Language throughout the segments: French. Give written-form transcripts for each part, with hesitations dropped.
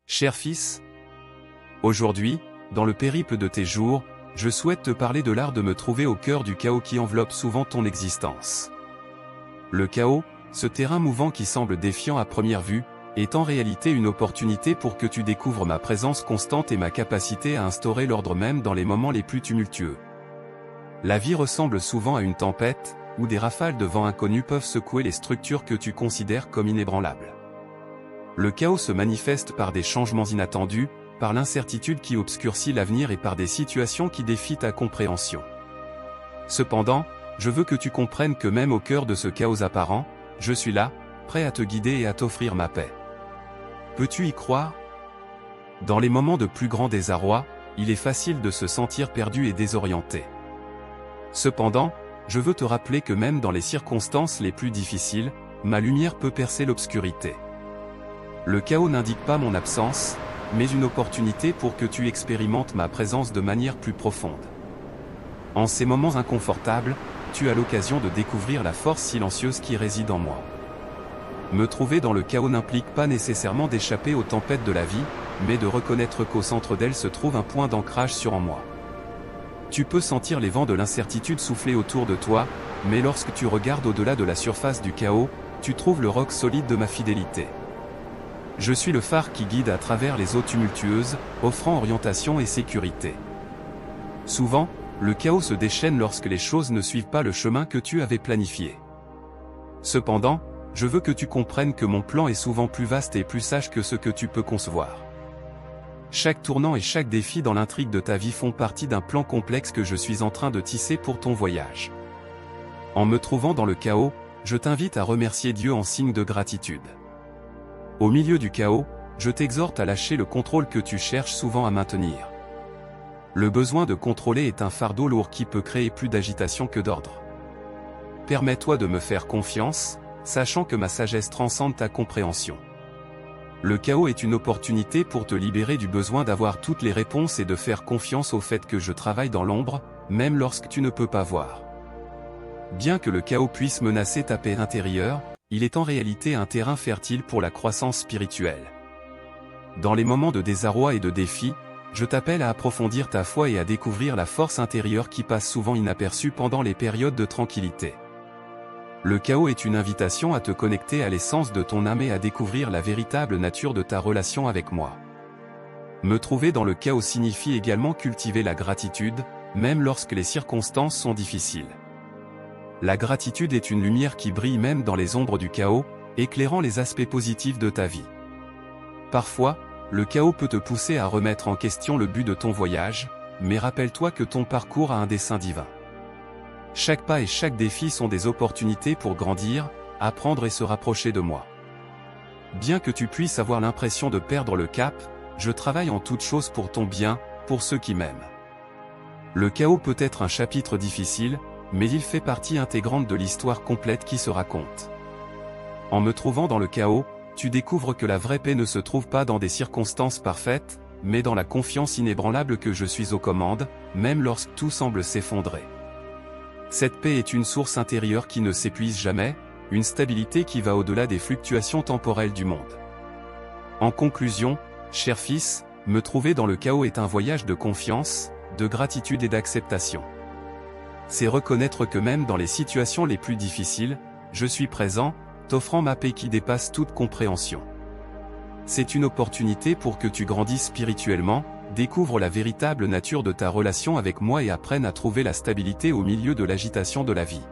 Cher fils, aujourd'hui, dans le périple de tes jours, je souhaite te parler de l'art de me trouver au cœur du chaos qui enveloppe souvent ton existence. Le chaos, ce terrain mouvant qui semble défiant à première vue, est en réalité une opportunité pour que tu découvres ma présence constante et ma capacité à instaurer l'ordre même dans les moments les plus tumultueux. La vie ressemble souvent à une tempête, où des rafales de vent inconnus peuvent secouer les structures que tu considères comme inébranlables. Le chaos se manifeste par des changements inattendus, par l'incertitude qui obscurcit l'avenir et par des situations qui défient ta compréhension. Cependant, je veux que tu comprennes que même au cœur de ce chaos apparent, je suis là, prêt à te guider et à t'offrir ma paix. Peux-tu y croire? Dans les moments de plus grand désarroi, il est facile de se sentir perdu et désorienté. Cependant, je veux te rappeler que même dans les circonstances les plus difficiles, ma lumière peut percer l'obscurité. Le chaos n'indique pas mon absence, mais une opportunité pour que tu expérimentes ma présence de manière plus profonde. En ces moments inconfortables, tu as l'occasion de découvrir la force silencieuse qui réside en moi. Me trouver dans le chaos n'implique pas nécessairement d'échapper aux tempêtes de la vie, mais de reconnaître qu'au centre d'elle se trouve un point d'ancrage sûr en moi. Tu peux sentir les vents de l'incertitude souffler autour de toi, mais lorsque tu regardes au-delà de la surface du chaos, tu trouves le roc solide de ma fidélité. Je suis le phare qui guide à travers les eaux tumultueuses, offrant orientation et sécurité. Souvent, le chaos se déchaîne lorsque les choses ne suivent pas le chemin que tu avais planifié. Cependant, je veux que tu comprennes que mon plan est souvent plus vaste et plus sage que ce que tu peux concevoir. Chaque tournant et chaque défi dans l'intrigue de ta vie font partie d'un plan complexe que je suis en train de tisser pour ton voyage. En me trouvant dans le chaos, je t'invite à remercier Dieu en signe de gratitude. Au milieu du chaos, je t'exhorte à lâcher le contrôle que tu cherches souvent à maintenir. Le besoin de contrôler est un fardeau lourd qui peut créer plus d'agitation que d'ordre. Permets-toi de me faire confiance, sachant que ma sagesse transcende ta compréhension. Le chaos est une opportunité pour te libérer du besoin d'avoir toutes les réponses et de faire confiance au fait que je travaille dans l'ombre, même lorsque tu ne peux pas voir. Bien que le chaos puisse menacer ta paix intérieure, il est en réalité un terrain fertile pour la croissance spirituelle. Dans les moments de désarroi et de défi, je t'appelle à approfondir ta foi et à découvrir la force intérieure qui passe souvent inaperçue pendant les périodes de tranquillité. Le chaos est une invitation à te connecter à l'essence de ton âme et à découvrir la véritable nature de ta relation avec moi. Me trouver dans le chaos signifie également cultiver la gratitude, même lorsque les circonstances sont difficiles. La gratitude est une lumière qui brille même dans les ombres du chaos, éclairant les aspects positifs de ta vie. Parfois, le chaos peut te pousser à remettre en question le but de ton voyage, mais rappelle-toi que ton parcours a un dessein divin. Chaque pas et chaque défi sont des opportunités pour grandir, apprendre et se rapprocher de moi. Bien que tu puisses avoir l'impression de perdre le cap, je travaille en toutes choses pour ton bien, pour ceux qui m'aiment. Le chaos peut être un chapitre difficile, mais il fait partie intégrante de l'histoire complète qui se raconte. En me trouvant dans le chaos, tu découvres que la vraie paix ne se trouve pas dans des circonstances parfaites, mais dans la confiance inébranlable que je suis aux commandes, même lorsque tout semble s'effondrer. Cette paix est une source intérieure qui ne s'épuise jamais, une stabilité qui va au-delà des fluctuations temporelles du monde. En conclusion, cher fils, me trouver dans le chaos est un voyage de confiance, de gratitude et d'acceptation. C'est reconnaître que même dans les situations les plus difficiles, je suis présent, t'offrant ma paix qui dépasse toute compréhension. C'est une opportunité pour que tu grandisses spirituellement, découvres la véritable nature de ta relation avec moi et apprennes à trouver la stabilité au milieu de l'agitation de la vie.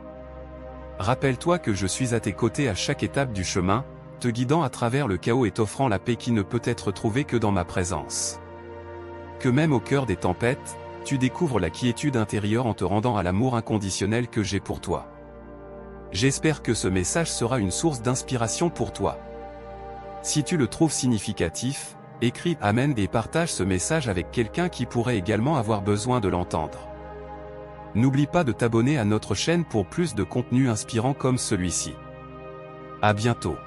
Rappelle-toi que je suis à tes côtés à chaque étape du chemin, te guidant à travers le chaos et t'offrant la paix qui ne peut être trouvée que dans ma présence. Que même au cœur des tempêtes, tu découvres la quiétude intérieure en te rendant à l'amour inconditionnel que j'ai pour toi. J'espère que ce message sera une source d'inspiration pour toi. Si tu le trouves significatif, écris Amen et partage ce message avec quelqu'un qui pourrait également avoir besoin de l'entendre. N'oublie pas de t'abonner à notre chaîne pour plus de contenu inspirant comme celui-ci. À bientôt.